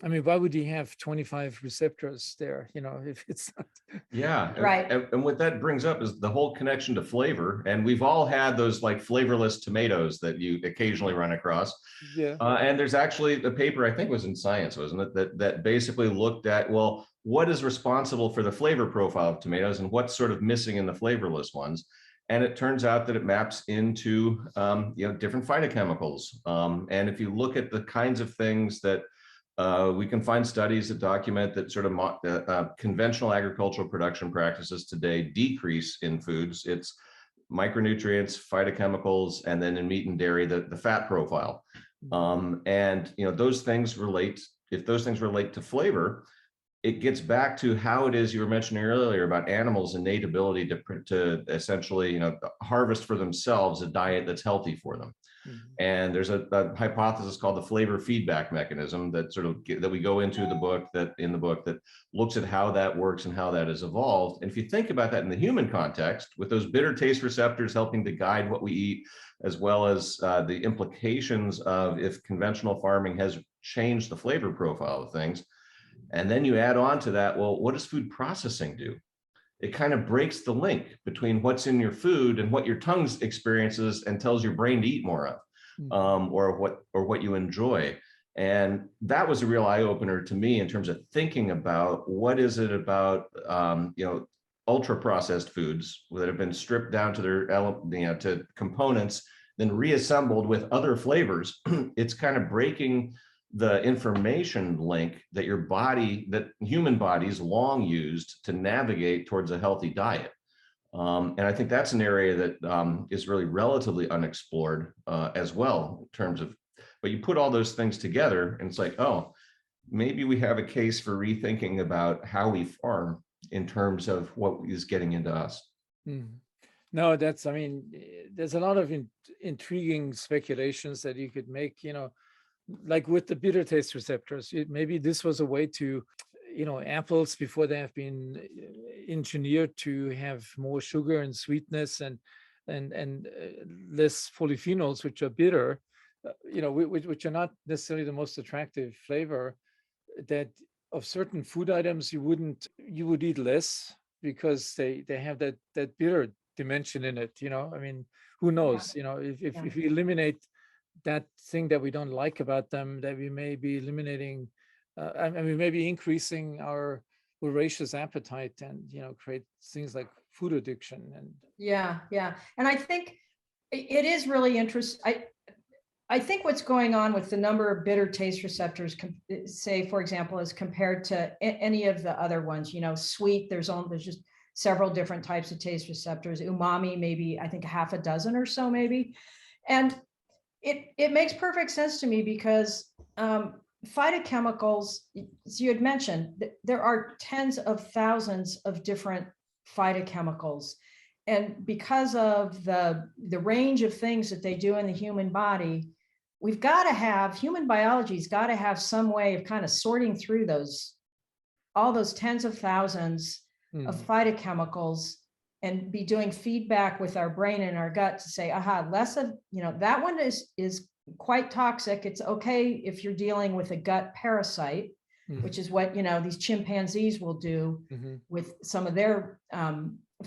I mean, why would he have 25 receptors there, if it's not? Yeah, right. And what that brings up is the whole connection to flavor. And we've all had those like flavorless tomatoes that you occasionally run across. Yeah. And there's actually a paper, I think it was in Science, wasn't it, that basically looked at, well, what is responsible for the flavor profile of tomatoes and what's sort of missing in the flavorless ones. And it turns out that it maps into different phytochemicals. And if you look at the kinds of things that we can find studies that document that sort of conventional agricultural production practices today decrease in foods. It's micronutrients, phytochemicals, and then in meat and dairy, the fat profile. And those things relate. If those things relate to flavor, it gets back to how it is you were mentioning earlier about animals' innate ability to essentially harvest for themselves a diet that's healthy for them. And there's a hypothesis called the flavor feedback mechanism that that we go into the book that looks at how that works and how that has evolved. And if you think about that in the human context, with those bitter taste receptors helping to guide what we eat, as well as the implications of if conventional farming has changed the flavor profile of things, and then you add on to that, well, what does food processing do? It kind of breaks the link between what's in your food and what your tongue experiences and tells your brain to eat more of, or what you enjoy. And that was a real eye opener to me in terms of thinking about what is it about ultra processed foods that have been stripped down to their to components, then reassembled with other flavors. It's kind of breaking the information link that that human bodies long used to navigate towards a healthy diet. And I think that's an area that is really relatively unexplored as well in terms of, but you put all those things together and it's like, oh, maybe we have a case for rethinking about how we farm in terms of what is getting into us. No, there's a lot of intriguing speculations that you could make, like with the bitter taste receptors. Maybe this was a way to, apples before they have been engineered to have more sugar and sweetness and less polyphenols, which are bitter, which are not necessarily the most attractive flavor, that of certain food items you would eat less because they have that bitter dimension in it. I mean, who knows? If we eliminate that thing that we don't like about them, that we may be eliminating, we may be increasing our voracious appetite and create things like food addiction. And yeah, and I think it is really interesting. I think what's going on with the number of bitter taste receptors, say, for example, as compared to any of the other ones, sweet, there's just several different types of taste receptors. Umami, maybe, I think half a dozen or so, maybe. And it makes perfect sense to me because phytochemicals, as you had mentioned, there are tens of thousands of different phytochemicals. And because of the range of things that they do in the human body, we've got to have, human biology's got to have some way of kind of sorting through all those tens of thousands of phytochemicals and be doing feedback with our brain and our gut to say, less of, that one is quite toxic. It's okay if you're dealing with a gut parasite, which is what, these chimpanzees will do with some of their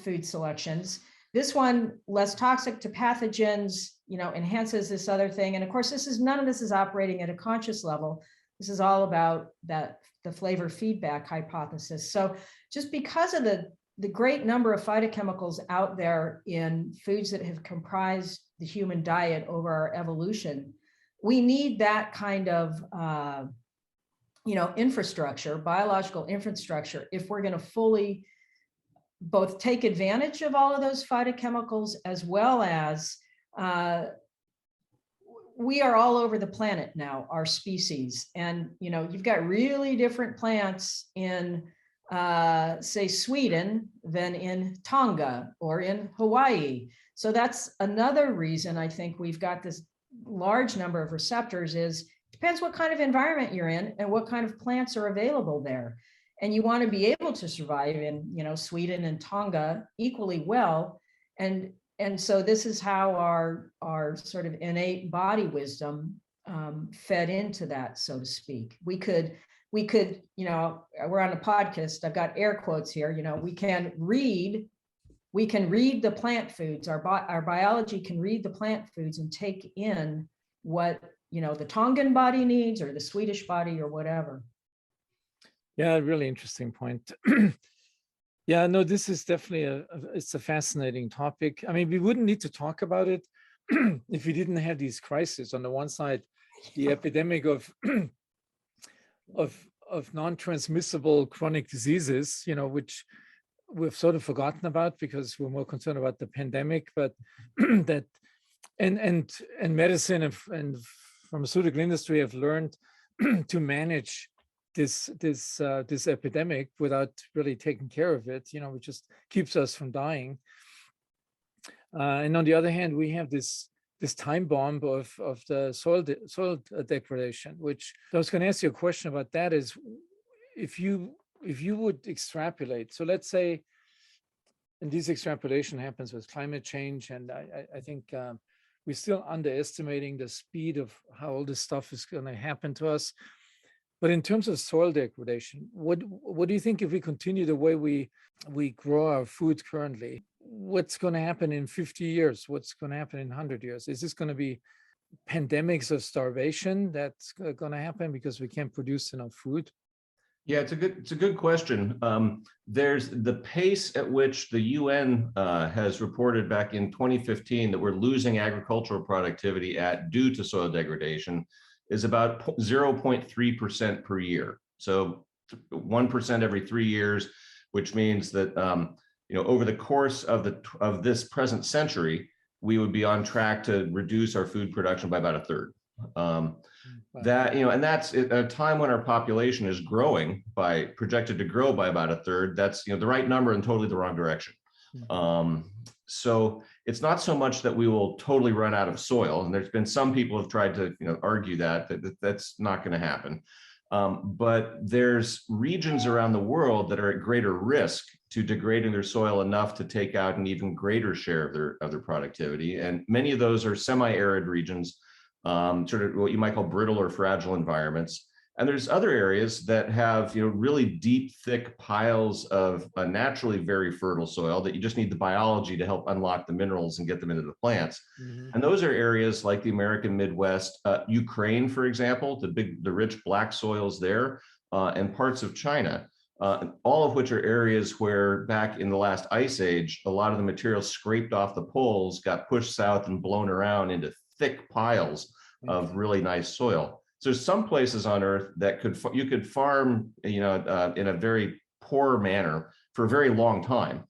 food selections. This one, less toxic to pathogens, enhances this other thing. And of course, none of this is operating at a conscious level. This is all about the flavor feedback hypothesis. So just because of the great number of phytochemicals out there in foods that have comprised the human diet over our evolution, we need that kind of infrastructure, biological infrastructure, if we're going to fully both take advantage of all of those phytochemicals, as well as we are all over the planet now, our species. And, you've got really different plants in, say, Sweden than in Tonga or in Hawaii. So that's another reason I think we've got this large number of receptors. Depends what kind of environment you're in and what kind of plants are available there. And you want to be able to survive in, Sweden and Tonga equally well. And so this is how our sort of innate body wisdom fed into that, so to speak. We could, we're on a podcast, I've got air quotes here, we can read the plant foods. Our biology can read the plant foods and take in what, the Tongan body needs or the Swedish body or whatever. Yeah, really interesting point. Yeah, no, this is definitely it's a fascinating topic. I mean, we wouldn't need to talk about it if we didn't have these crises. On the one side, the epidemic of non-transmissible chronic diseases, which we've sort of forgotten about because we're more concerned about the pandemic, but that and medicine and pharmaceutical industry have learned to manage this epidemic without really taking care of it, which just keeps us from dying. And on the other hand, we have this time bomb of the soil degradation, which I was going to ask you a question about. That is, if you would extrapolate, so let's say, and this extrapolation happens with climate change, and I think we're still underestimating the speed of how all this stuff is going to happen to us. But in terms of soil degradation, what do you think if we continue the way we grow our food currently? What's going to happen in 50 years? What's going to happen in 100 years? Is this going to be pandemics of starvation that's going to happen because we can't produce enough food? Yeah, it's a good question. There's the pace at which the UN has reported back in 2015 that we're losing agricultural productivity due to soil degradation is about 0.3% per year. So 1% every 3 years, which means that over the course of this present century, we would be on track to reduce our food production by about a third. That, and that's at a time when our population is projected to grow by about a third. That's, the right number and totally the wrong direction. So it's not so much that we will totally run out of soil. And there's been some people who have tried to, argue that that's not going to happen. But there's regions around the world that are at greater risk to degrading their soil enough to take out an even greater share of their productivity. And many of those are semi-arid regions, sort of what you might call brittle or fragile environments. And there's other areas that have, really deep, thick piles of a naturally very fertile soil that you just need the biology to help unlock the minerals and get them into the plants. Mhm. And those are areas like the American Midwest, Ukraine, for example, the rich black soils there, and parts of China, all of which are areas where back in the last ice age, a lot of the material scraped off the poles got pushed south and blown around into thick piles of really nice soil. So there's some places on Earth that you could farm, in a very poor manner for a very long time.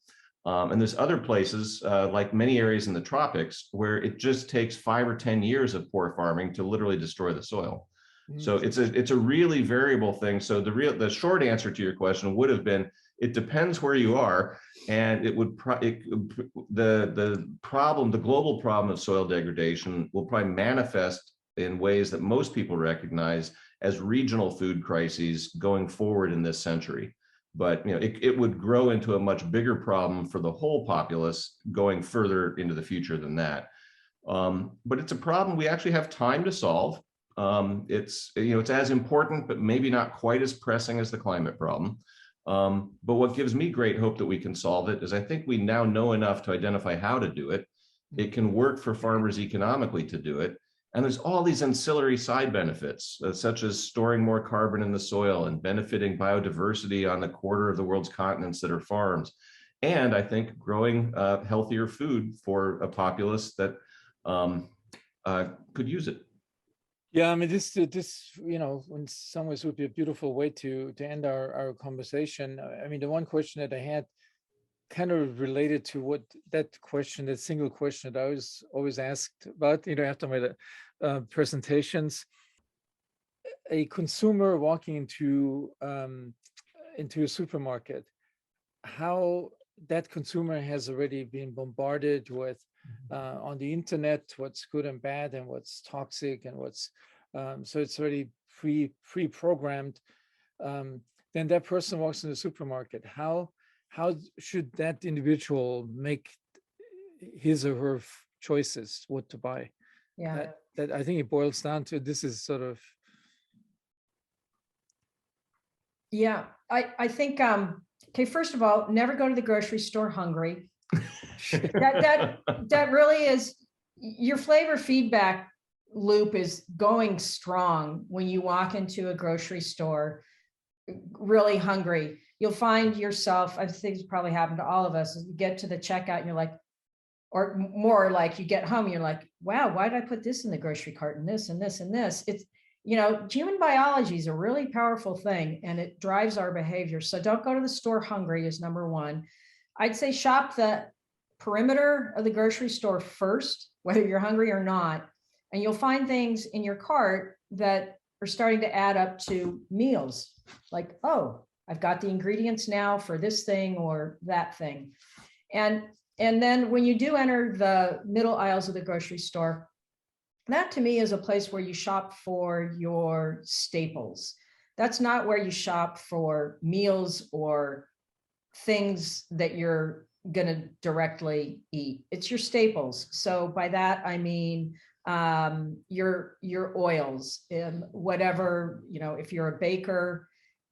And there's other places, like many areas in the tropics, where it just takes 5 or 10 years of poor farming to literally destroy the soil. So it's a really variable thing. So the short answer to your question would have been, it depends where you are, and the global problem of soil degradation will probably manifest in ways that most people recognize as regional food crises going forward in this century. But it would grow into a much bigger problem for the whole populace going further into the future than that. But it's a problem we actually have time to solve. It's as important, but maybe not quite as pressing as the climate problem. But what gives me great hope that we can solve it is I think we now know enough to identify how to do it. It can work for farmers economically to do it. And there's all these ancillary side benefits, such as storing more carbon in the soil and benefiting biodiversity on the quarter of the world's continents that are farms. And I think growing healthier food for a populace that could use it. Yeah, I mean, this in some ways would be a beautiful way to end our conversation. I mean, the one question that I had kind of related to that single question that I was always asked about, after my presentations. A consumer walking into a supermarket, how that consumer has already been bombarded with on the internet what's good and bad and what's toxic and what's so it's already pre-programmed. Then that person walks in the supermarket. How should that individual make his or her choices what to buy? Yeah. That I think it boils down to this is sort of. Yeah, I think, okay, first of all, never go to the grocery store hungry. that really is, your flavor feedback loop is going strong when you walk into a grocery store really hungry. You'll find yourself, I think it's probably happened to all of us, is you get to the checkout and you're like, or more like you get home and you're like, wow, why did I put this in the grocery cart and this and this and this? It's, human biology is a really powerful thing and it drives our behavior. So don't go to the store hungry is number one. I'd say shop the perimeter of the grocery store first, whether you're hungry or not, and you'll find things in your cart that are starting to add up to meals. Like, oh, I've got the ingredients now for this thing or that thing. And then when you do enter the middle aisles of the grocery store, that to me is a place where you shop for your staples. That's not where you shop for meals or things that you're going to directly eat. It's your staples. So by that, I mean your oils, whatever, if you're a baker,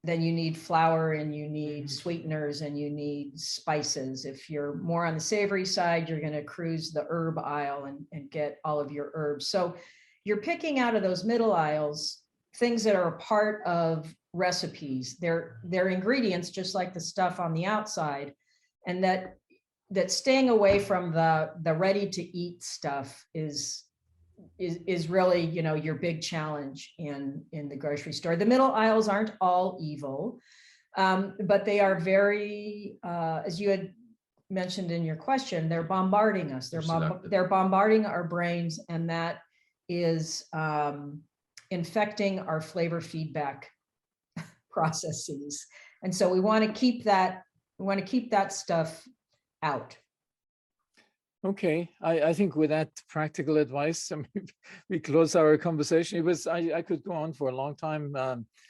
then you need flour and you need sweeteners and you need spices. If you're more on the savory side, you're going to cruise the herb aisle and get all of your herbs. So you're picking out of those middle aisles things that are a part of recipes. They're ingredients, just like the stuff on the outside, and that staying away from the ready to eat stuff is really, your big challenge in the grocery store. The middle aisles aren't all evil, but they are very, as you had mentioned in your question, they're bombarding us. They're bombarding our brains, and that is infecting our flavor feedback processes. And so we want to keep that stuff out. Okay, I think with that practical advice, I mean, we close our conversation. It was I could go on for a long time.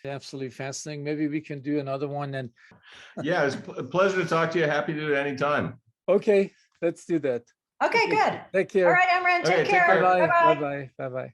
Absolutely fascinating. Maybe we can do another one. And Yeah, it's a pleasure to talk to you. Happy to do it anytime. okay, let's do that. Okay, good. Take All care. right, Emran, Okay, take take care. care. Bye bye. Bye-bye. Bye bye. Bye bye.